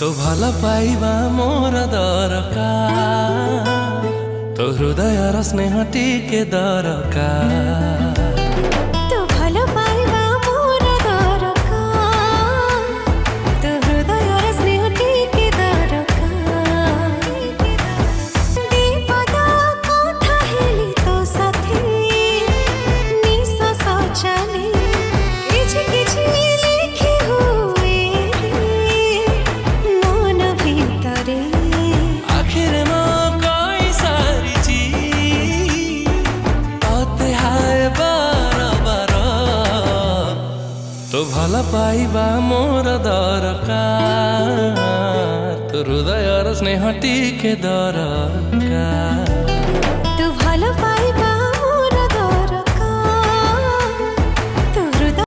तो भल पाइबा मोर दरकार, तो हृदयर स्नेह टिके दरकार। तो भल पाइबा मोर दरकार, तो हृदयर स्नेह टिके दरकार। विपद कथा हेली तो साथी निश्वास चले, किछि किछि लिखि हुए मन भितरे। आखिर में कोई सारी आते हाय बार बार, तो भल पाइबा मोर दरकार, तो हृदयर स्नेह टिके दरकार।